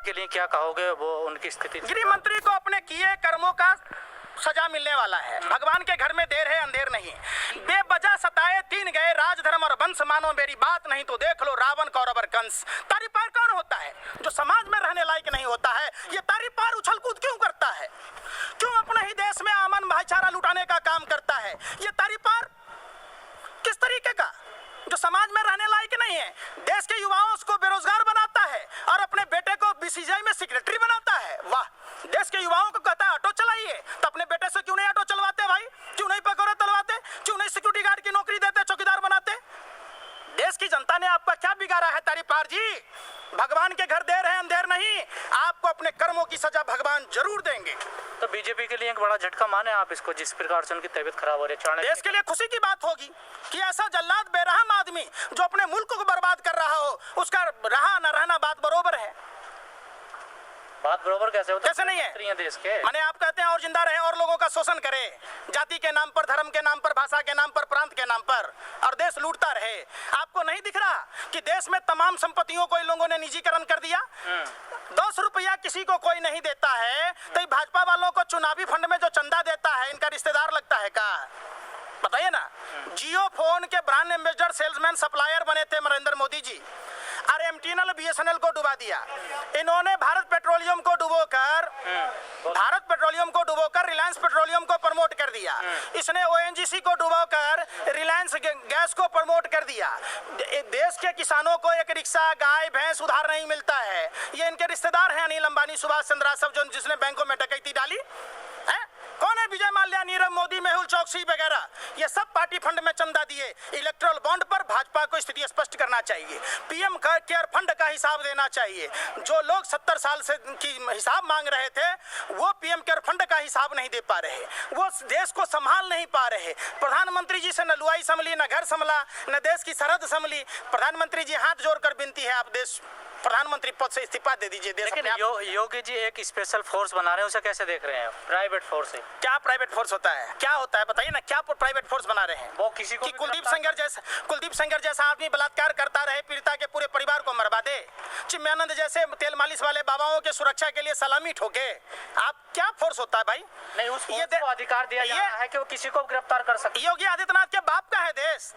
के लिए क्या कहोगे, वो उनकी स्थिति? गृह मंत्री को अपने किए कर्मों का सजा मिलने वाला है। भगवान के घर में देर है अंधेर नहीं। बेवजह सताए तीन गए राज धर्म और वंश, मानो मेरी बात नहीं तो देख लो रावण कौरव और कंस। तारी पार कौन होता है? जो समाज में रहने लायक नहीं होता है। ये तारी पार उछल कूद क्यों करता है? क्यों अपने ही देश में अमन भाईचारा लुटाने का काम करता है? ये तारी पार किस तरीके का? जो समाज में रहने लायक नहीं है, देश के युवाओं को बेरोजगार बनाता है और अपने बेटे को बीसीसीआई में सेक्रेटरी बनाता है। वाह! देश के युवाओं को कहता है ऑटो चलाइए, तो अपने बेटे से क्यों नहीं ऑटो चलवाते भाई? क्यों नहीं पकौड़े तलवाते? क्यों नहीं सिक्योरिटी गार्ड की नौकरी देते, चौकीदार बनाते? देश की जनता ने आपका क्या बिगाड़ा है तारी पार जी? भगवान के घर देर है अंधेर नहीं। आपको अपने कर्मों की सजा भगवान जरूर देंगे। तो बीजेपी के लिए एक बड़ा झटका माने आप इसको, जिस प्रकार से उनकी तबीयत खराब हो रही है। देश के लिए खुशी की बात होगी कि ऐसा जल्लाद बेरहम आदमी जो अपने मुल्क को बर्बाद कर रहा हो, उसका रहा न रहना बात बरोबर है। बात बरोबर कैसे होता? कैसे नहीं है? देश के माने आप कहते हैं और जिंदा रहे और लोगों का शोषण करे, जाति के नाम पर, धर्म के नाम पर, भाषा के नाम पर, प्रांत के नाम पर, और देश लूटता रहे। आपको नहीं दिख रहा कि देश में तमाम संपत्तियों को इन लोगों ने निजीकरण कर दिया? 10 रुपया किसी को कोई नहीं देता है, तो भाजपा वालों को चुनावी फंड में जो चंदा देता है, इनका रिश्तेदार लगता है का? बताइए ना। जियो फोन के ब्रांड एम्बेसडर, सेल्समैन, सप्लायर बने थे नरेंद्र मोदी जी, और एमटीएनएल बीएसएनएल को डुबा दिया। इन्होंने भारत पेट्रोलियम को डुबोकर रिलायंस पेट्रोलियम को प्रमोट कर दिया। इसने ओएनजीसी को डुबोकर रिलायंस गैस को प्रमोट कर दिया। देश के किसानों को एक रिक्शा, गाय, भैंस उधार नहीं मिलता है। ये इनके रिश्तेदार हैं अनिल अंबानी, सुभाष चंद्र रासव, जो जिसने बैंकों में डकैती डाली है। कौन है? विजय माल्या, नीरव मोदी, मेहुल चौकसी वगैरह, ये सब पार्टी फंड में चंदा दिए। इलेक्ट्रल बॉन्ड पर भाजपा को स्थिति स्पष्ट करना चाहिए। पीएम केयर फंड का हिसाब देना चाहिए। जो लोग 70 साल से की हिसाब मांग रहे थे, वो पीएम केयर फंड का हिसाब नहीं दे पा रहे, वो देश को संभाल नहीं पा रहे। प्रधानमंत्री जी से न लुआई संभली, न घर संभला, न देश की सरहद संभली। प्रधानमंत्री जी हाथ जोड़कर विनती है, आप देश प्रधानमंत्री पद से इस्तीफा दे दीजिए। लेकिन योगी जी एक स्पेशल फोर्स बना रहे हैं, उसे कैसे देख रहे हैं? प्राइवेट फोर्स है। क्या प्राइवेट फोर्स होता है? क्या होता है बताइए ना, क्या प्राइवेट फोर्स बना रहे हैं? वो किसी को कुलदीप सेंगर जैसा आदमी बलात्कार करता रहे, पीड़िता के पूरे परिवार को मरवा दे। चिन्मयानंद जैसे तेल मालिश वाले बाबाओं के सुरक्षा के लिए सलामी ठोके। आप क्या फोर्स होता है भाई? नहीं, उसको अधिकार दिया जा रहा है कि वो किसी को गिरफ्तार कर सकते। योगी आदित्यनाथ के बाप का है देश,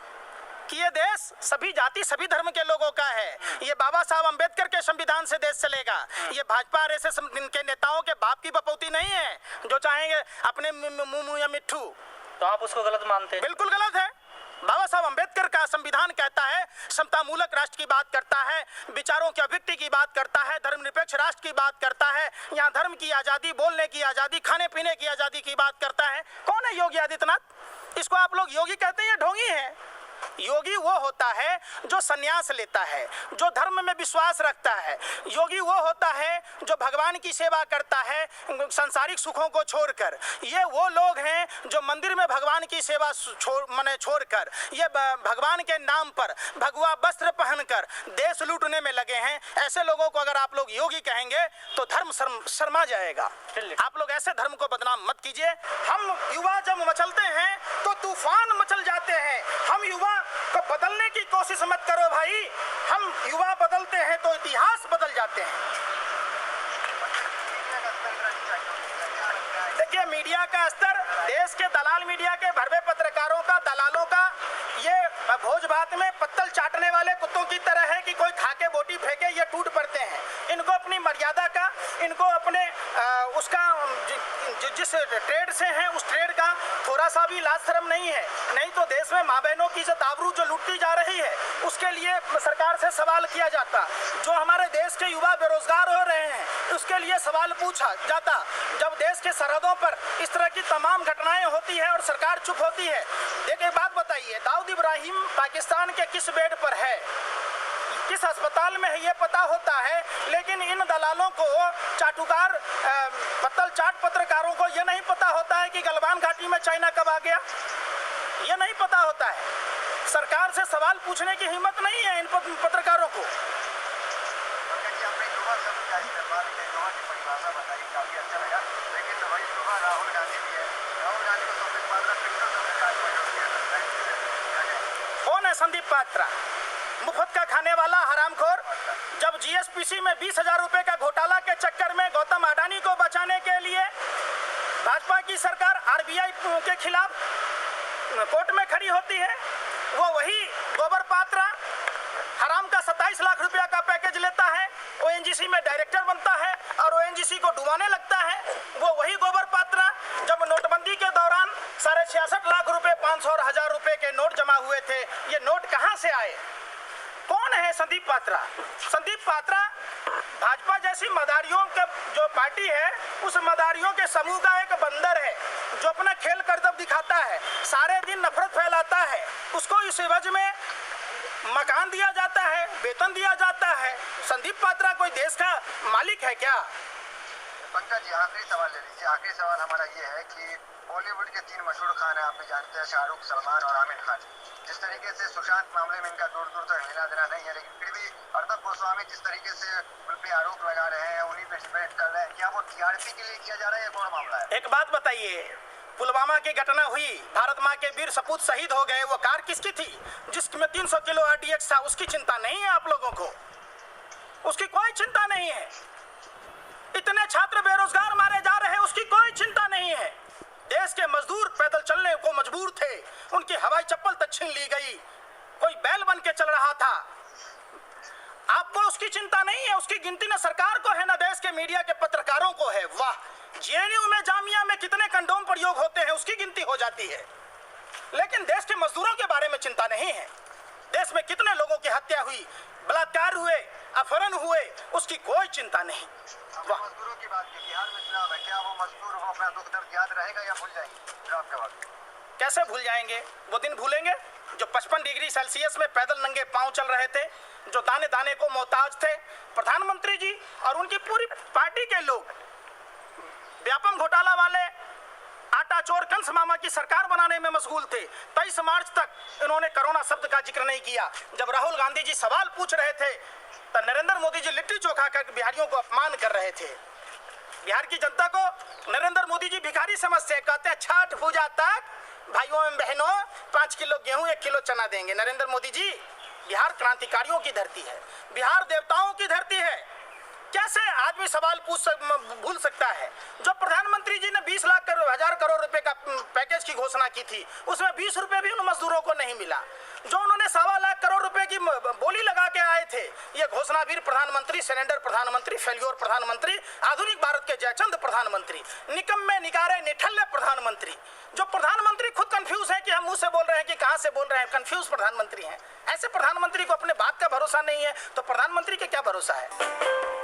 कि ये देश सभी जाति सभी धर्म के लोगों का है। ये बाबा साहब अंबेडकर के संविधान से देश चलेगा। ये भाजपा आरएसएस के नेताओं के बाप की बपौती नहीं है, जो चाहेंगे अपने मुंह या मिट्ठू। तो आप उसको गलत मानते हैं? बिल्कुल गलत है। बाबा साहब अंबेडकर का संविधान कहता है, समतामूलक राष्ट्र की बात करता है, विचारों की अभिव्यक्ति की बात करता है, धर्मनिरपेक्ष राष्ट्र की बात करता है, यहाँ धर्म की आजादी, बोलने की आजादी, खाने पीने की आजादी की बात करता है। कौन है योगी आदित्यनाथ? इसको आप लोग योगी कहते हैं, ढोंगी है। योगी वो होता है जो संन्यास लेता है, जो धर्म में विश्वास रखता है। योगी वो होता है जो भगवान की सेवा करता है सांसारिक सुखों को छोड़कर। ये वो लोग हैं जो मंदिर में भगवान की सेवा छोड़कर, ये भगवान के नाम पर भगवा वस्त्र पहनकर देश लूटने में लगे हैं। ऐसे लोगों को अगर आप लोग योगी कहेंगे तो धर्म शर्मा जाएगा। आप लोग ऐसे धर्म को बदनाम मत कीजिए। हम युवा जब मचलते हैं तो तूफान मचल जाते हैं। हम युवा को बदलने की कोशिश मत करो भाई। हम युवा बदलते हैं तो इतिहास बदल जाते हैं। देखिए, मीडिया का स्तर, देश के दलाल मीडिया के भरवे पत्रकारों का, दलालों का, ये भोज भात में पत्तल चाटने वाले कुत्तों की तरह है कि कोई खा के बोटी फेंके, ये टूट पड़ते हैं। इनको अपनी मर्यादा का, इनको अपने उसका जिस ट्रेड से हैं उस ट्रेड का थोड़ा सा भी लाज शर्म नहीं है। नहीं तो देश में माँ बहनों की इज्जत आबरू जो लूटती जा रही है, उसके लिए सरकार से सवाल किया जाता। जो हमारे देश के युवा बेरोजगार हो रहे हैं, उसके लिए सवाल पूछा जाता। जब देश के सरहदों पर इस तरह की तमाम घटनाएं होती है और सरकार चुप होती है। देखिए, बात बताइए, दाऊद इब्राहिम पाकिस्तान के किस बेड पर है, किस अस्पताल में है, ये पता होता है। लेकिन इन दलालों को, चाटुकार पत्तल चाट पत्रकारों को ये नहीं पता होता है कि गलवान घाटी में चाइना कब आ गया। ये नहीं पता होता है। सरकार से सवाल पूछने की हिम्मत नहीं है इन पत्रकारों को। कौन है संदीप पात्रा? मुफ्त का खाने वाला हरामखोर। जब जीएसपीसी में 20,000 रुपए का घोटाला आरबीआई के खिलाफ कोर्ट में खड़ी होती है, वो वही गोबर पात्रा हराम का 27 लाख रुपया का पैकेज लेता है, ओएनजीसी में डायरेक्टर बनता है और ओएनजीसी को डुबाने लगता है। वो वही गोबर पात्रा जब नोटबंदी के दौरान 66.5 लाख रुपए, 500 और 1000 रुपए के नोट जमा हुए थे, ये नोट कहां से आए? कौन है संदीप पात्रा? संदीप पात्रा भाजपा जैसी मदारियों के जो पार्टी है, उस मदारियों के समूह का एक बंदर है जो अपना खेल करतब दिखाता है, सारे दिन नफरत फैलाता है। उसको इस एवज में मकान दिया जाता है, वेतन दिया जाता है। संदीप पात्रा कोई देश का मालिक है क्या? पंकज जी, आखिरी सवाल ले लीजिए। आखिरी सवाल हमारा ये है कि बॉलीवुड के 3 मशहूर खान हैं, आप भी जानते हैं, शाहरुख, सलमान और आमिर खान। जिस तरीके से सुशांत मामले में इनका दूर दूर तक लेना देना नहीं है, लेकिन फिर भी अर्नब गोस्वामी जिस तरीके से उन पे आरोप लगा रहे हैं, उन्हीं पे डिबेट कर रहे हैं, क्या वो टीआरपी के लिए किया जा रहा है या कौन मामला है? एक बात बताइए, पुलवामा की घटना हुई, भारत माँ के वीर सपूत शहीद हो गए, वो कार किसकी थी? जिसमें 300 किलो आरडीएक्स था, उसकी चिंता नहीं है आप लोगों को? उसकी कोई चिंता नहीं है। इतने छात्र बेरोजगार मारे जा रहे हैं, उसकी कोई चिंता नहीं है। देश के मजदूर पैदल चलने को मजबूर थे, उनकी हवाई चप्पल तक छीन ली गई, कोई बैल बन के चल रहा था। आपको उसकी चिंता नहीं है। उसकी गिनती न सरकार को है, न देश के मीडिया के पत्रकारों को है। वाह, जेएनयू में, जामिया में कितने कंडोम प्रयोग होते हैं, उसकी गिनती हो जाती है, लेकिन देश के मजदूरों के बारे में चिंता नहीं है। देश में कितने लोगों की हत्या हुई, बलात्कार हुए, अपहरण हुए, उसकी कोई चिंता नहीं। मजदूरों की बात की, बिहार में चुनाव है, क्या वो मजदूर वो अपना दुख दर्द याद रहेगा या भूल जाएंगे चुनाव के बाद? कैसे भूल जाएंगे? वो दिन भूलेंगे जो 55 डिग्री सेल्सियस में पैदल नंगे पांव चल रहे थे, जो दाने दाने को मोहताज थे। प्रधानमंत्री जी और उनकी पूरी पार्टी के लोग व्यापम घोटाला वाले आटा चोर कंस मामा की सरकार बनाने में मशगूल थे। 23 मार्च तक इन्होंने कोरोना शब्द का जिक्र नहीं किया। जब राहुल गांधी जी सवाल पूछ रहे थे तो नरेंद्र मोदी जी लिट्टी चोखा कर बिहारियों को अपमान कर रहे थे। बिहार की जनता को नरेंद्र मोदी जी भिखारी समझते, कहते हैं छठ पूजा तक भाइयों एवं बहनों 5 किलो गेहूं 1 किलो चना देंगे। नरेंद्र मोदी जी, बिहार क्रांतिकारियों की धरती है, बिहार देवताओं की धरती है। कैसे आदमी सवाल भूल सकता है? जो प्रधानमंत्री जी ने 20 लाख हजार करोड़ रुपए का पैकेज की घोषणा की थी, उसमें 20 रुपए भी उन मजदूरों को नहीं मिला। जो उन्होंने 1.25 लाख करोड़ रुपए की बोली लगा के आए थे, ये घोषणावीर प्रधानमंत्री, सिलेंडर प्रधानमंत्री, फेल्योर प्रधानमंत्री, आधुनिक भारत के जयचंद प्रधानमंत्री, निकम्मे निकारे निठल्ले प्रधानमंत्री। जो प्रधानमंत्री खुद कंफ्यूज है कि हम मुंह से बोल रहे हैं कि कहां से बोल रहे हैं, कंफ्यूज प्रधानमंत्री हैं। ऐसे प्रधानमंत्री को अपने बात का भरोसा नहीं है तो प्रधानमंत्री के क्या भरोसा है?